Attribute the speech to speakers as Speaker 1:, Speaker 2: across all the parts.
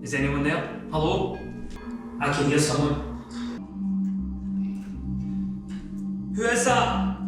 Speaker 1: Is anyone there? Hello? I can hear someone. Who is that?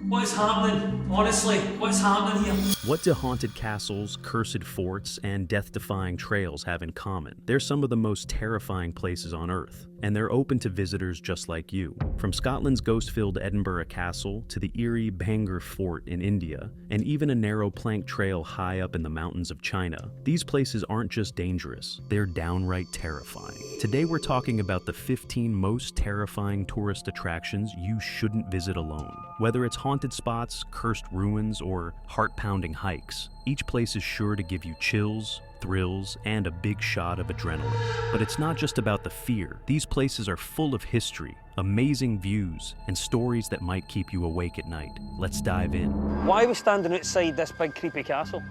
Speaker 1: What is happening? Honestly, what's happening here?
Speaker 2: What do haunted castles, cursed forts, and death-defying trails have in common? They're some of the most terrifying places on Earth, and they're open to visitors just like you. From Scotland's ghost-filled Edinburgh Castle to the eerie Bhangarh Fort in India, and even a narrow plank trail high up in the mountains of China, these places aren't just dangerous, they're downright terrifying. Today we're talking about the 15 most terrifying tourist attractions you shouldn't visit alone. Whether it's haunted spots, cursed ruins, or heart-pounding hikes, each place is sure to give you chills, thrills, and a big shot of adrenaline. But it's not just about the fear. These places are full of history, amazing views, and stories that might keep you awake at night. Let's dive in.
Speaker 3: Why are we standing outside this big creepy castle?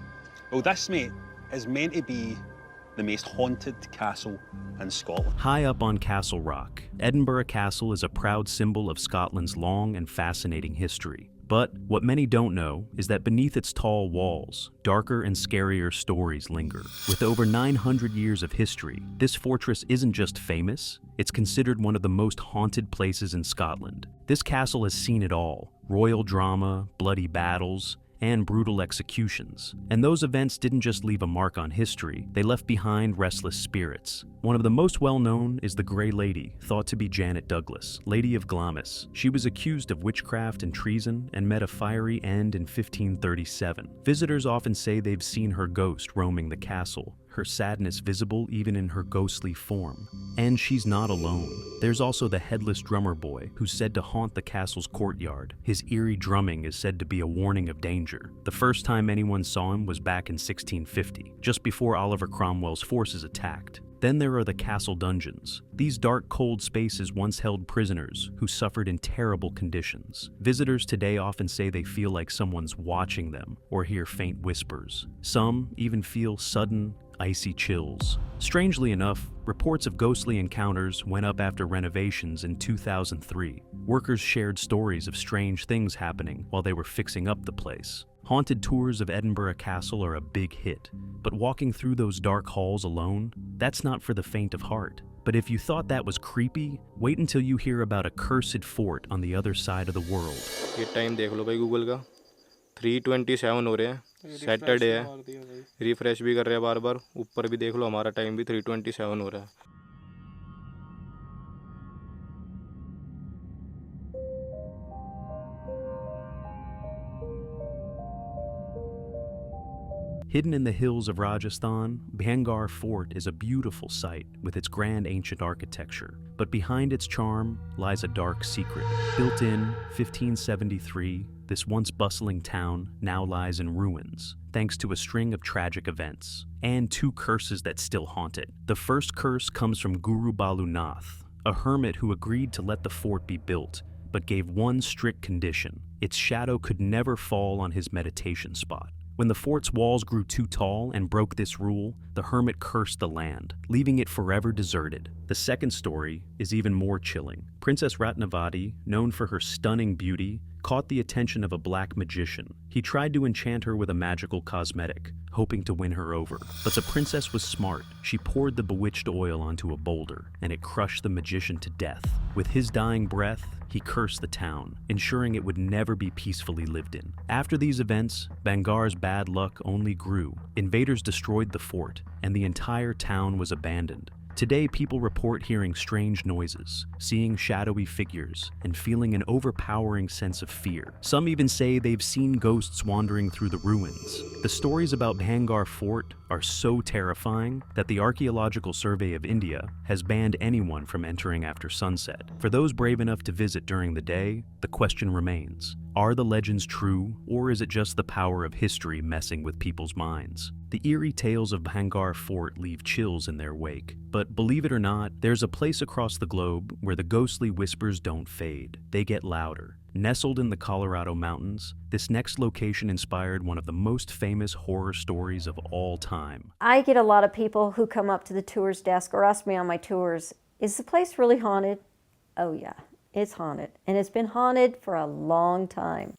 Speaker 4: Well, this, mate, is meant to be the most haunted castle in Scotland.
Speaker 2: High up on Castle Rock, Edinburgh Castle is a proud symbol of Scotland's long and fascinating history. But what many don't know is that beneath its tall walls, darker and scarier stories linger. With over 900 years of history, this fortress isn't just famous, it's considered one of the most haunted places in Scotland. This castle has seen it all: royal drama, bloody battles, and brutal executions. And those events didn't just leave a mark on history, they left behind restless spirits. One of the most well-known is the Grey Lady, thought to be Janet Douglas, Lady of Glamis. She was accused of witchcraft and treason and met a fiery end in 1537. Visitors often say they've seen her ghost roaming the castle, her sadness visible even in her ghostly form. And she's not alone. There's also the Headless Drummer Boy, who's said to haunt the castle's courtyard. His eerie drumming is said to be a warning of danger. The first time anyone saw him was back in 1650, just before Oliver Cromwell's forces attacked. Then there are the castle dungeons. These dark, cold spaces once held prisoners who suffered in terrible conditions. Visitors today often say they feel like someone's watching them or hear faint whispers. Some even feel sudden, icy chills. Strangely enough, reports of ghostly encounters went up after renovations in 2003. Workers shared stories of strange things happening while they were fixing up the place. Haunted tours of Edinburgh Castle are a big hit, but walking through those dark halls alone, that's not for the faint of heart. But if you thought that was creepy, wait until you hear about a cursed fort on the other side of the world.
Speaker 5: ये time देख लो भाई Google का 3:27 हो रहे हैं Saturday है refresh भी कर रहे हैं बार बार ऊपर भी देख लो हमारा टाइम भी 3:27 हो रहा है
Speaker 2: Hidden in the hills of Rajasthan, Bhangarh Fort is a beautiful sight with its grand ancient architecture. But behind its charm lies a dark secret. Built in 1573, this once bustling town now lies in ruins, thanks to a string of tragic events, and two curses that still haunt it. The first curse comes from Guru Balu Nath, a hermit who agreed to let the fort be built, but gave one strict condition: its shadow could never fall on his meditation spot. When the fort's walls grew too tall and broke this rule, the hermit cursed the land, leaving it forever deserted. The second story is even more chilling. Princess Ratnavati, known for her stunning beauty, caught the attention of a black magician. He tried to enchant her with a magical cosmetic, hoping to win her over. But the princess was smart. She poured the bewitched oil onto a boulder, and it crushed the magician to death. With his dying breath, he cursed the town, ensuring it would never be peacefully lived in. After these events, Bhangarh's bad luck only grew. Invaders destroyed the fort, and the entire town was abandoned. Today, people report hearing strange noises, seeing shadowy figures, and feeling an overpowering sense of fear. Some even say they've seen ghosts wandering through the ruins. The stories about Bhangarh Fort are so terrifying that the Archaeological Survey of India has banned anyone from entering after sunset. For those brave enough to visit during the day, the question remains: are the legends true, or is it just the power of history messing with people's minds? The eerie tales of Bhangarh Fort leave chills in their wake. But believe it or not, there's a place across the globe where the ghostly whispers don't fade. They get louder. Nestled in the Colorado mountains, this next location inspired one of the most famous horror stories of all time.
Speaker 6: I get a lot of people who come up to the tours desk or ask me on my tours, is the place really haunted? Oh yeah, it's haunted. And it's been haunted for a long time.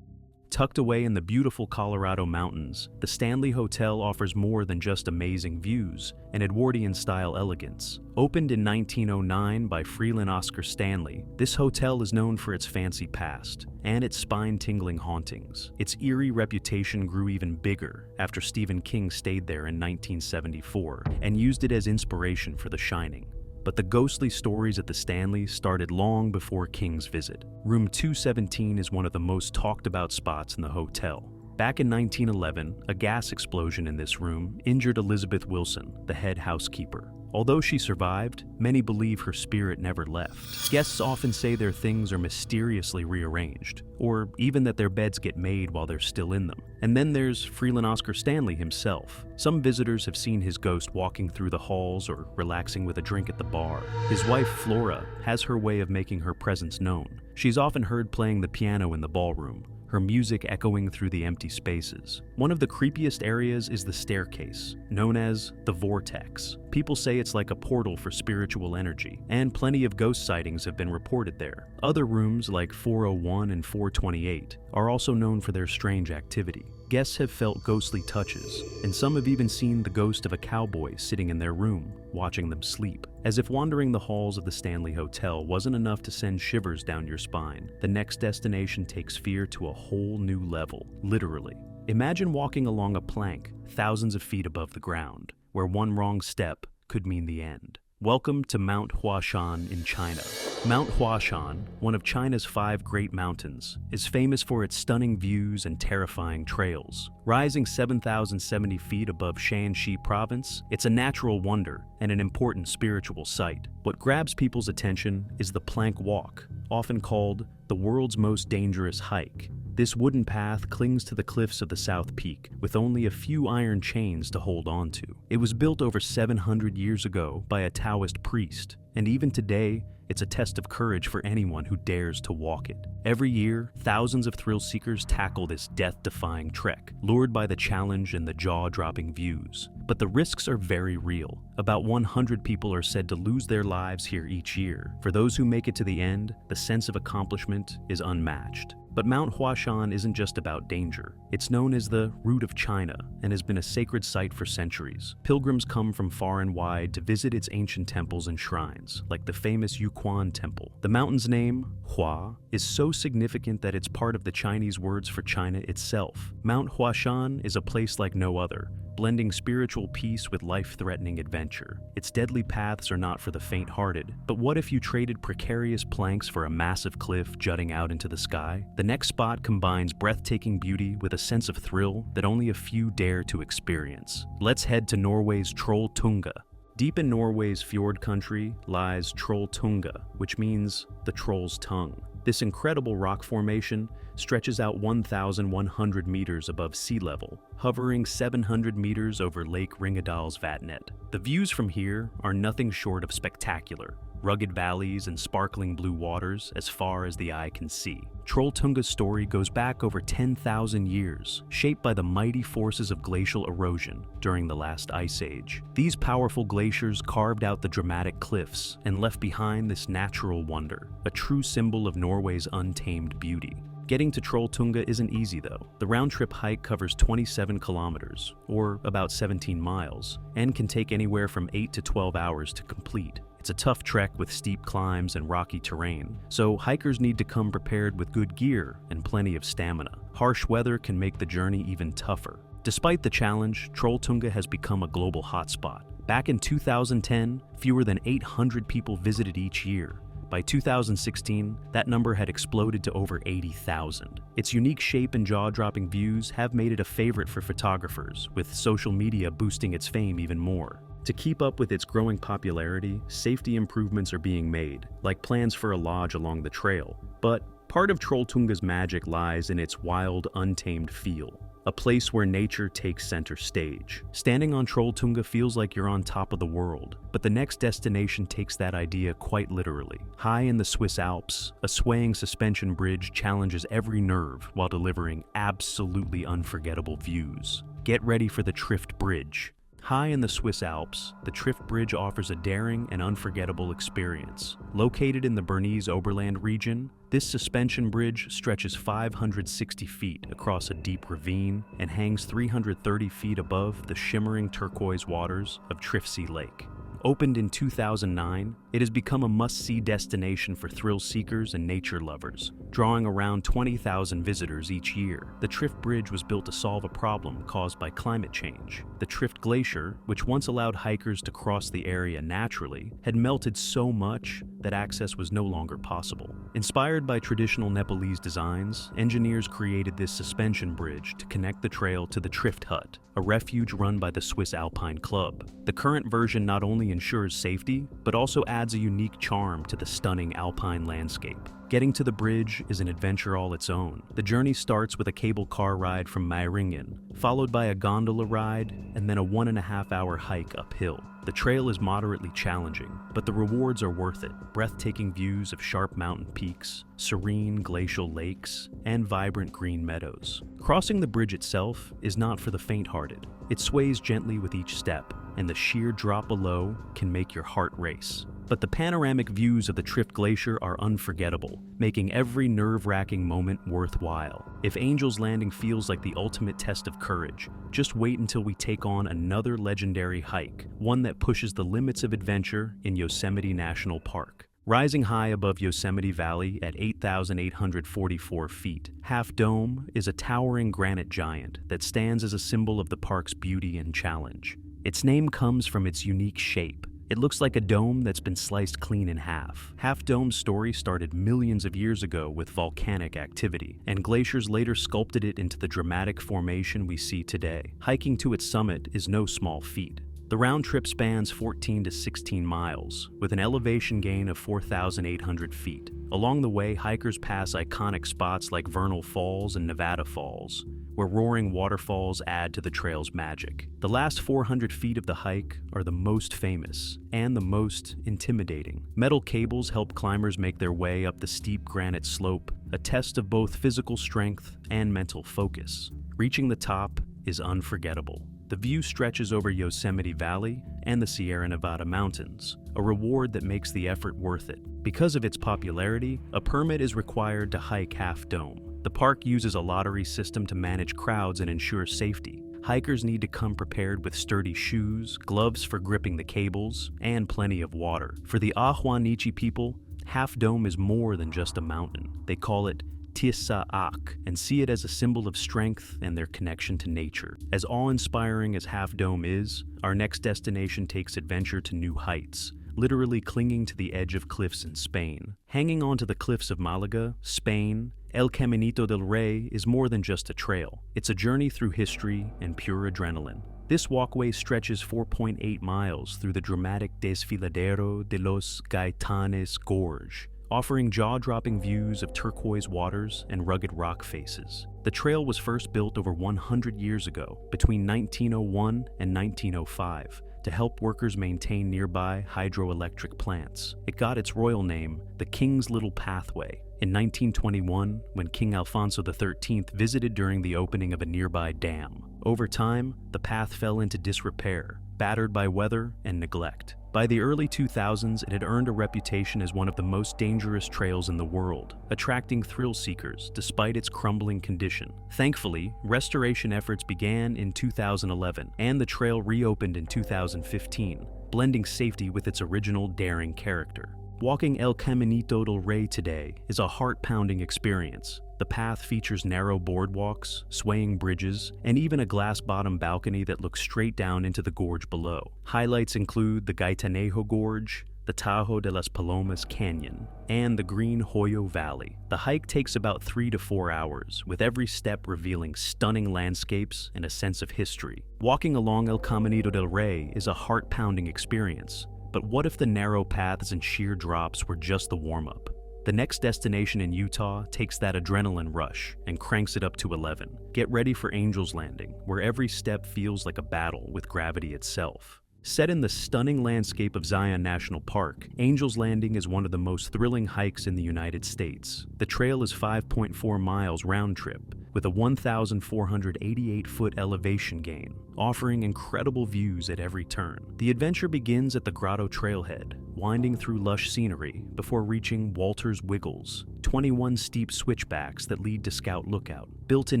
Speaker 2: Tucked away in the beautiful Colorado mountains, the Stanley Hotel offers more than just amazing views and Edwardian-style elegance. Opened in 1909 by Freeland Oscar Stanley, this hotel is known for its fancy past and its spine-tingling hauntings. Its eerie reputation grew even bigger after Stephen King stayed there in 1974 and used it as inspiration for The Shining. But the ghostly stories at the Stanley started long before King's visit. Room 217 is one of the most talked about spots in the hotel. Back in 1911, a gas explosion in this room injured Elizabeth Wilson, the head housekeeper. Although she survived, many believe her spirit never left. Guests often say their things are mysteriously rearranged, or even that their beds get made while they're still in them. And then there's Freeland Oscar Stanley himself. Some visitors have seen his ghost walking through the halls or relaxing with a drink at the bar. His wife, Flora, has her way of making her presence known. She's often heard playing the piano in the ballroom, her music echoing through the empty spaces. One of the creepiest areas is the staircase, known as the Vortex. People say it's like a portal for spiritual energy, and plenty of ghost sightings have been reported there. Other rooms, like 401 and 428, are also known for their strange activity. Guests have felt ghostly touches, and some have even seen the ghost of a cowboy sitting in their room, watching them sleep. As if wandering the halls of the Stanley Hotel wasn't enough to send shivers down your spine, the next destination takes fear to a whole new level, literally. Imagine walking along a plank thousands of feet above the ground, where one wrong step could mean the end. Welcome to Mount Huashan in China. Mount Huashan, one of China's 5 great mountains, is famous for its stunning views and terrifying trails. Rising 7,070 feet above Shanxi province, it's a natural wonder and an important spiritual site. What grabs people's attention is the plank walk, often called the world's most dangerous hike. This wooden path clings to the cliffs of the South Peak with only a few iron chains to hold on to. It was built over 700 years ago by a Taoist priest, and even today, it's a test of courage for anyone who dares to walk it. Every year, thousands of thrill seekers tackle this death-defying trek, lured by the challenge and the jaw-dropping views. But the risks are very real. About 100 people are said to lose their lives here each year. For those who make it to the end, the sense of accomplishment is unmatched. But Mount Huashan isn't just about danger. It's known as the Root of China and has been a sacred site for centuries. Pilgrims come from far and wide to visit its ancient temples and shrines, like the famous Yuquan Temple. The mountain's name, Hua, is so significant that it's part of the Chinese words for China itself. Mount Huashan is a place like no other, blending spiritual peace with life-threatening adventure. Its deadly paths are not for the faint-hearted, but what if you traded precarious planks for a massive cliff jutting out into the sky? The next spot combines breathtaking beauty with a sense of thrill that only a few dare to experience. Let's head to Norway's Trolltunga. Deep in Norway's fjord country lies Trolltunga, which means the troll's tongue. This incredible rock formation stretches out 1,100 meters above sea level, hovering 700 meters over Lake Ringadal's Vatnet. The views from here are nothing short of spectacular. Rugged valleys and sparkling blue waters as far as the eye can see. Trolltunga's story goes back over 10,000 years, shaped by the mighty forces of glacial erosion during the last ice age. These powerful glaciers carved out the dramatic cliffs and left behind this natural wonder, a true symbol of Norway's untamed beauty. Getting to Trolltunga isn't easy though. The round-trip hike covers 27 kilometers, or about 17 miles, and can take anywhere from 8 to 12 hours to complete. It's a tough trek with steep climbs and rocky terrain, so hikers need to come prepared with good gear and plenty of stamina. Harsh weather can make the journey even tougher. Despite the challenge, Trolltunga has become a global hotspot. Back in 2010, fewer than 800 people visited each year. By 2016, that number had exploded to over 80,000. Its unique shape and jaw-dropping views have made it a favorite for photographers, with social media boosting its fame even more. To keep up with its growing popularity, safety improvements are being made, like plans for a lodge along the trail. But part of Trolltunga's magic lies in its wild, untamed feel. A place where nature takes center stage. Standing on Trolltunga feels like you're on top of the world, but the next destination takes that idea quite literally. High in the Swiss Alps, a swaying suspension bridge challenges every nerve while delivering absolutely unforgettable views. Get ready for the Trift Bridge. High in the Swiss Alps, the Trift Bridge offers a daring and unforgettable experience. Located in the Bernese Oberland region, this suspension bridge stretches 560 feet across a deep ravine and hangs 330 feet above the shimmering turquoise waters of Triftsee Lake. Opened in 2009, it has become a must-see destination for thrill seekers and nature lovers, drawing around 20,000 visitors each year. The Trift Bridge was built to solve a problem caused by climate change. The Trift Glacier, which once allowed hikers to cross the area naturally, had melted so much that access was no longer possible. Inspired by traditional Nepalese designs, engineers created this suspension bridge to connect the trail to the Trift Hut, a refuge run by the Swiss Alpine Club. The current version not only ensures safety, but also adds a unique charm to the stunning alpine landscape. Getting to the bridge is an adventure all its own. The journey starts with a cable car ride from Meiringen, followed by a gondola ride, and then a 1.5-hour hike uphill. The trail is moderately challenging, but the rewards are worth it. Breathtaking views of sharp mountain peaks, serene glacial lakes, and vibrant green meadows. Crossing the bridge itself is not for the faint-hearted. It sways gently with each step, and the sheer drop below can make your heart race. But the panoramic views of the Trift Glacier are unforgettable, making every nerve-wracking moment worthwhile. If Angel's Landing feels like the ultimate test of courage, just wait until we take on another legendary hike, one that pushes the limits of adventure in Yosemite National Park. Rising high above Yosemite Valley at 8,844 feet, Half Dome is a towering granite giant that stands as a symbol of the park's beauty and challenge. Its name comes from its unique shape. It looks like a dome that's been sliced clean in half. Half Dome's story started millions of years ago with volcanic activity, and glaciers later sculpted it into the dramatic formation we see today. Hiking to its summit is no small feat. The round trip spans 14 to 16 miles, with an elevation gain of 4,800 feet. Along the way, hikers pass iconic spots like Vernal Falls and Nevada Falls, where roaring waterfalls add to the trail's magic. The last 400 feet of the hike are the most famous and the most intimidating. Metal cables help climbers make their way up the steep granite slope, a test of both physical strength and mental focus. Reaching the top is unforgettable. The view stretches over Yosemite Valley and the Sierra Nevada mountains, a reward that makes the effort worth it. Because of its popularity, a permit is required to hike Half Dome. The park uses a lottery system to manage crowds and ensure safety. Hikers need to come prepared with sturdy shoes, gloves for gripping the cables, and plenty of water. For the Ahwanichi people, Half Dome is more than just a mountain. They call it Tissa Ak and see it as a symbol of strength and their connection to nature. As awe-inspiring as Half Dome is, our next destination takes adventure to new heights, literally clinging to the edge of cliffs in Spain. Hanging onto the cliffs of Malaga, Spain, El Caminito del Rey is more than just a trail. It's a journey through history and pure adrenaline. This walkway stretches 4.8 miles through the dramatic Desfiladero de los Gaitanes Gorge, offering jaw-dropping views of turquoise waters and rugged rock faces. The trail was first built over 100 years ago, between 1901 and 1905, to help workers maintain nearby hydroelectric plants. It got its royal name, the King's Little Pathway, in 1921 when King Alfonso XIII visited during the opening of a nearby dam. Over time, the path fell into disrepair, battered by weather and neglect. By the early 2000s, it had earned a reputation as one of the most dangerous trails in the world, attracting thrill seekers despite its crumbling condition. Thankfully, restoration efforts began in 2011, and the trail reopened in 2015, blending safety with its original daring character. Walking El Caminito del Rey today is a heart-pounding experience. The path features narrow boardwalks, swaying bridges, and even a glass-bottom balcony that looks straight down into the gorge below. Highlights include the Gaitanejo Gorge, the Tajo de las Palomas Canyon, and the green Hoyo Valley. The hike takes about 3 to 4 hours, with every step revealing stunning landscapes and a sense of history. Walking along El Caminito del Rey is a heart-pounding experience. But what if the narrow paths and sheer drops were just the warm-up? The next destination in Utah takes that adrenaline rush and cranks it up to 11. Get ready for Angel's Landing, where every step feels like a battle with gravity itself. Set in the stunning landscape of Zion National Park, Angel's Landing is one of the most thrilling hikes in the United States. The trail is 5.4 miles round trip, with a 1,488-foot elevation gain, offering incredible views at every turn. The adventure begins at the Grotto Trailhead, winding through lush scenery before reaching Walter's Wiggles, 21 steep switchbacks that lead to Scout Lookout. Built in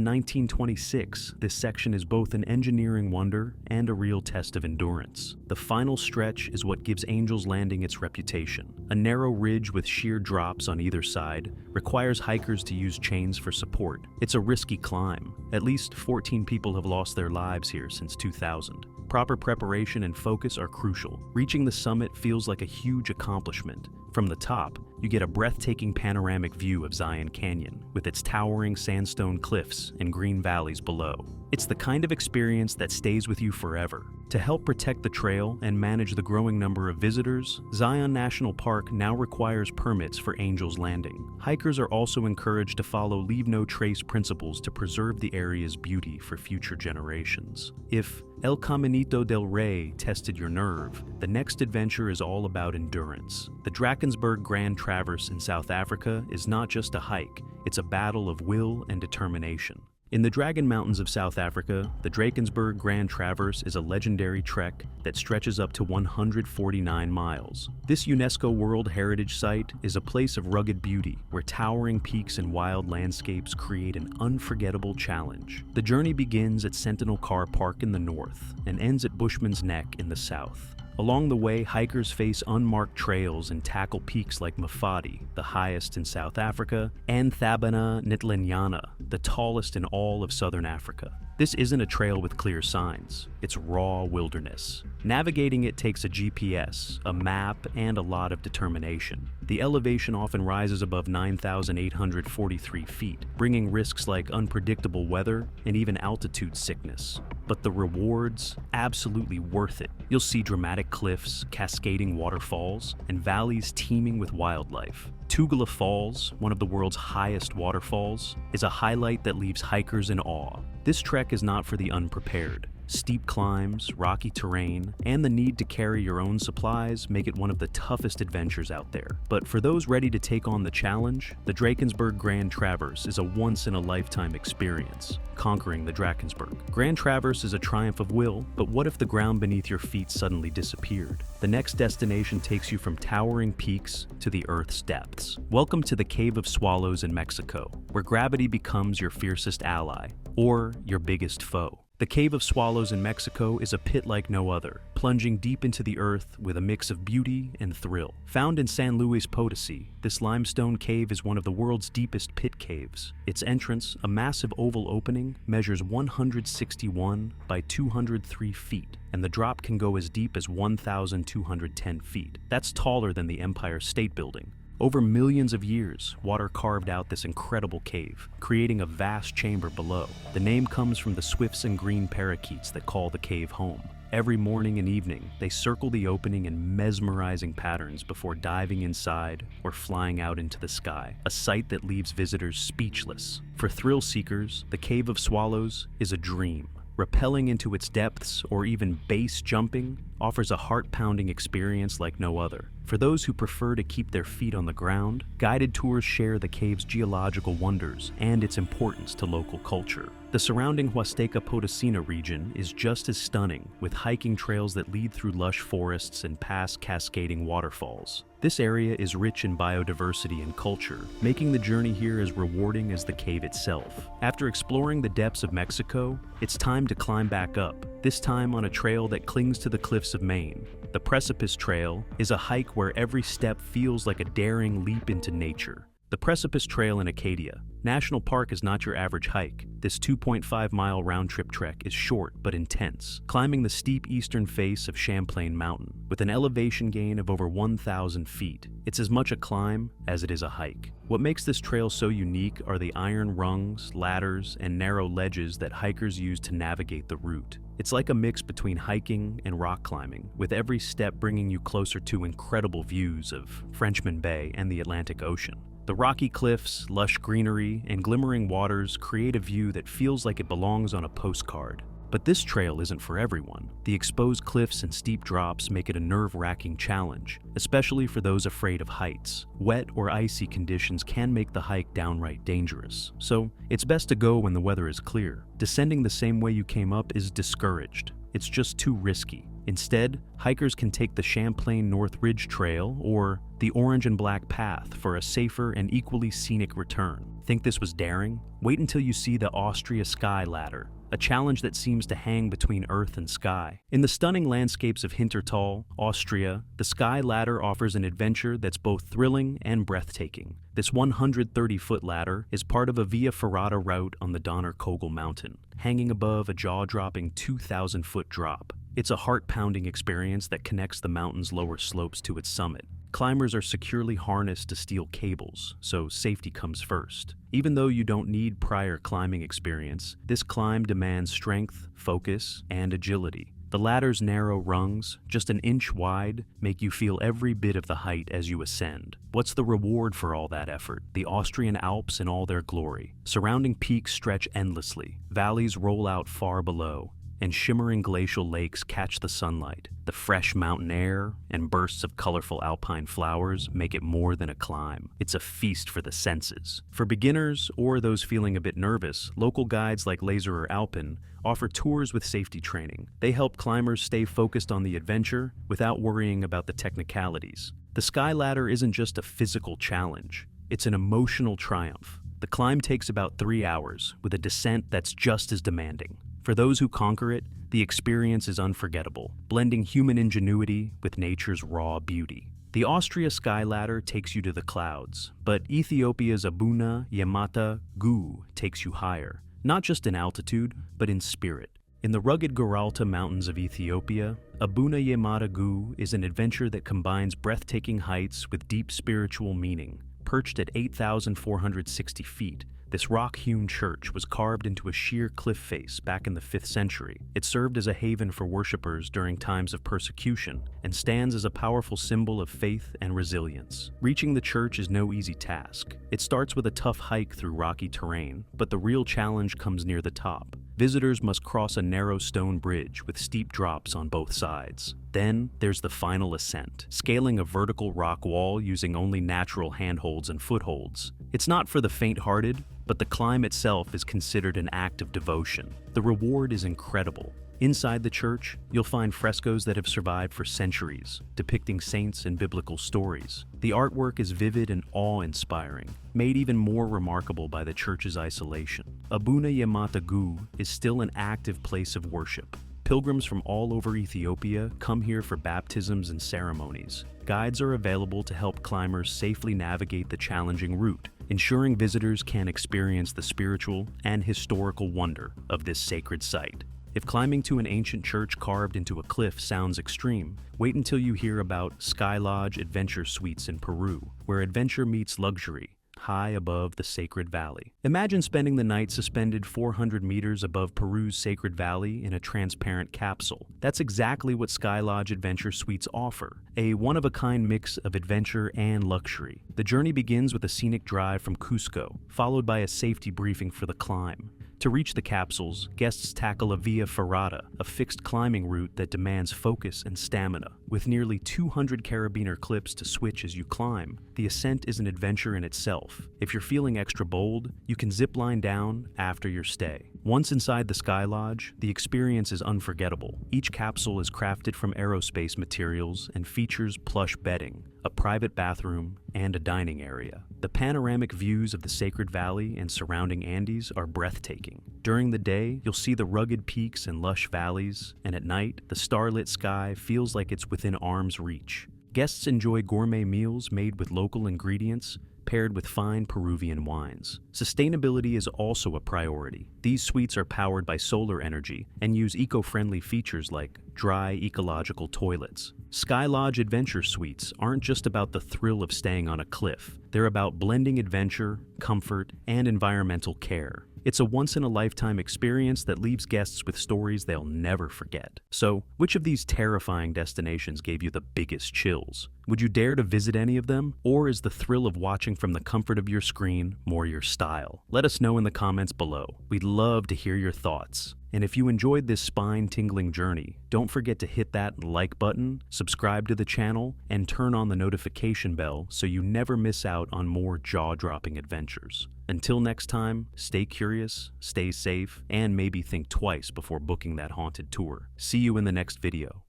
Speaker 2: 1926, this section is both an engineering wonder and a real test of endurance. The final stretch is what gives Angel's Landing its reputation. A narrow ridge with sheer drops on either side requires hikers to use chains for support. It's a risky climb. At least 14 people have lost their lives here since 2000. Proper preparation and focus are crucial. Reaching the summit feels like a huge accomplishment. From the top, you get a breathtaking panoramic view of Zion Canyon, with its towering sandstone cliffs and green valleys below. It's the kind of experience that stays with you forever. To help protect the trail and manage the growing number of visitors, Zion National Park now requires permits for Angel's Landing. Hikers are also encouraged to follow leave no trace principles to preserve the area's beauty for future generations. If El Caminito del Rey tested your nerve, the next adventure is all about endurance. The Drakensberg Grand Traverse in South Africa is not just a hike, it's a battle of will and determination. In the Dragon Mountains of South Africa, the Drakensberg Grand Traverse is a legendary trek that stretches up to 149 miles. This UNESCO World Heritage Site is a place of rugged beauty where towering peaks and wild landscapes create an unforgettable challenge. The journey begins at Sentinel Car Park in the north and ends at Bushman's Neck in the south. Along the way, hikers face unmarked trails and tackle peaks like Mafadi, the highest in South Africa, and Thabana Ntlenyana, the tallest in all of southern Africa. This isn't a trail with clear signs, it's raw wilderness. Navigating it takes a GPS, a map, and a lot of determination. The elevation often rises above 9,843 feet, bringing risks like unpredictable weather and even altitude sickness. But the rewards? Absolutely worth it. You'll see dramatic cliffs, cascading waterfalls, and valleys teeming with wildlife. Tugela Falls, one of the world's highest waterfalls, is a highlight that leaves hikers in awe. This trek is not for the unprepared. Steep climbs, rocky terrain, and the need to carry your own supplies make it one of the toughest adventures out there. But for those ready to take on the challenge, the Drakensberg Grand Traverse is a once-in-a-lifetime experience, conquering the Drakensberg. Grand Traverse is a triumph of will, but what if the ground beneath your feet suddenly disappeared? The next destination takes you from towering peaks to the Earth's depths. Welcome to the Cave of Swallows in Mexico, where gravity becomes your fiercest ally, or your biggest foe. The Cave of Swallows in Mexico is a pit like no other, plunging deep into the earth with a mix of beauty and thrill. Found in San Luis Potosí, this limestone cave is one of the world's deepest pit caves. Its entrance, a massive oval opening, measures 161 by 203 feet, and the drop can go as deep as 1,210 feet. That's taller than the Empire State Building. Over millions of years, water carved out this incredible cave, creating a vast chamber below. The name comes from the swifts and green parakeets that call the cave home. Every morning and evening, they circle the opening in mesmerizing patterns before diving inside or flying out into the sky, a sight that leaves visitors speechless. For thrill seekers, the Cave of Swallows is a dream. Rappelling into its depths, or even base jumping, offers a heart-pounding experience like no other. For those who prefer to keep their feet on the ground, guided tours share the cave's geological wonders and its importance to local culture. The surrounding Huasteca Potosina region is just as stunning, with hiking trails that lead through lush forests and past cascading waterfalls. This area is rich in biodiversity and culture, making the journey here as rewarding as the cave itself. After exploring the depths of Mexico, it's time to climb back up, this time on a trail that clings to the cliffs of Maine. The Precipice Trail is a hike where every step feels like a daring leap into nature. The Precipice Trail in Acadia National Park is not your average hike. This 2.5-mile round-trip trek is short but intense, climbing the steep eastern face of Champlain Mountain. With an elevation gain of over 1,000 feet, it's as much a climb as it is a hike. What makes this trail so unique are the iron rungs, ladders, and narrow ledges that hikers use to navigate the route. It's like a mix between hiking and rock climbing, with every step bringing you closer to incredible views of Frenchman Bay and the Atlantic Ocean. The rocky cliffs, lush greenery, and glimmering waters create a view that feels like it belongs on a postcard. But this trail isn't for everyone. The exposed cliffs and steep drops make it a nerve-wracking challenge, especially for those afraid of heights. Wet or icy conditions can make the hike downright dangerous, so it's best to go when the weather is clear. Descending the same way you came up is discouraged. It's just too risky. Instead, hikers can take the Champlain North Ridge Trail or the Orange and Black Path for a safer and equally scenic return. Think this was daring? Wait until you see the Austria Sky Ladder, a challenge that seems to hang between earth and sky. In the stunning landscapes of Hintertal, Austria, the Sky Ladder offers an adventure that's both thrilling and breathtaking. This 130-foot ladder is part of a Via Ferrata route on the Donnerkogel Mountain, hanging above a jaw-dropping 2,000-foot drop. It's a heart-pounding experience that connects the mountain's lower slopes to its summit. Climbers are securely harnessed to steel cables, so safety comes first. Even though you don't need prior climbing experience, this climb demands strength, focus, and agility. The ladder's narrow rungs, just an inch wide, make you feel every bit of the height as you ascend. What's the reward for all that effort? The Austrian Alps in all their glory. Surrounding peaks stretch endlessly, valleys roll out far below, and shimmering glacial lakes catch the sunlight. The fresh mountain air and bursts of colorful alpine flowers make it more than a climb. It's a feast for the senses. For beginners or those feeling a bit nervous, local guides like Laserer Alpen offer tours with safety training. They help climbers stay focused on the adventure without worrying about the technicalities. The Sky Ladder isn't just a physical challenge, it's an emotional triumph. The climb takes about 3 hours, with a descent that's just as demanding. For those who conquer it, the experience is unforgettable, blending human ingenuity with nature's raw beauty. The Austria Sky Ladder takes you to the clouds, but Ethiopia's Abuna Yamata Gu takes you higher, not just in altitude, but in spirit. In the rugged Geralta Mountains of Ethiopia, Abuna Yamata Gu is an adventure that combines breathtaking heights with deep spiritual meaning. Perched at 8,460 feet, this rock-hewn church was carved into a sheer cliff face back in the 5th century. It served as a haven for worshippers during times of persecution and stands as a powerful symbol of faith and resilience. Reaching the church is no easy task. It starts with a tough hike through rocky terrain, but the real challenge comes near the top. Visitors must cross a narrow stone bridge with steep drops on both sides. Then there's the final ascent, scaling a vertical rock wall using only natural handholds and footholds. It's not for the faint-hearted, but the climb itself is considered an act of devotion. The reward is incredible. Inside the church, you'll find frescoes that have survived for centuries, depicting saints and biblical stories. The artwork is vivid and awe-inspiring, made even more remarkable by the church's isolation. Abuna Yamata Gu is still an active place of worship. Pilgrims from all over Ethiopia come here for baptisms and ceremonies. Guides are available to help climbers safely navigate the challenging route, ensuring visitors can experience the spiritual and historical wonder of this sacred site. If climbing to an ancient church carved into a cliff sounds extreme, wait until you hear about Sky Lodge Adventure Suites in Peru, where adventure meets luxury, high above the sacred valley. Imagine spending the night suspended 400 meters above Peru's sacred valley in a transparent capsule. That's exactly what Sky Lodge Adventure Suites offer, a one-of-a-kind mix of adventure and luxury. The journey begins with a scenic drive from Cusco, followed by a safety briefing for the climb. To reach the capsules, guests tackle a Via Ferrata, a fixed climbing route that demands focus and stamina. With nearly 200 carabiner clips to switch as you climb, the ascent is an adventure in itself. If you're feeling extra bold, you can zip line down after your stay. Once inside the Sky Lodge, the experience is unforgettable. Each capsule is crafted from aerospace materials and features plush bedding, a private bathroom, and a dining area. The panoramic views of the Sacred Valley and surrounding Andes are breathtaking. During the day, you'll see the rugged peaks and lush valleys, and at night, the starlit sky feels like it's within arm's reach. Guests enjoy gourmet meals made with local ingredients, paired with fine Peruvian wines. Sustainability is also a priority. These suites are powered by solar energy and use eco-friendly features like dry, ecological toilets. Sky Lodge Adventure Suites aren't just about the thrill of staying on a cliff. They're about blending adventure, comfort, and environmental care. It's a once-in-a-lifetime experience that leaves guests with stories they'll never forget. So, which of these terrifying destinations gave you the biggest chills? Would you dare to visit any of them? Or is the thrill of watching from the comfort of your screen more your style? Let us know in the comments below. We'd love to hear your thoughts. And if you enjoyed this spine-tingling journey, don't forget to hit that like button, subscribe to the channel, and turn on the notification bell so you never miss out on more jaw-dropping adventures. Until next time, stay curious, stay safe, and maybe think twice before booking that haunted tour. See you in the next video.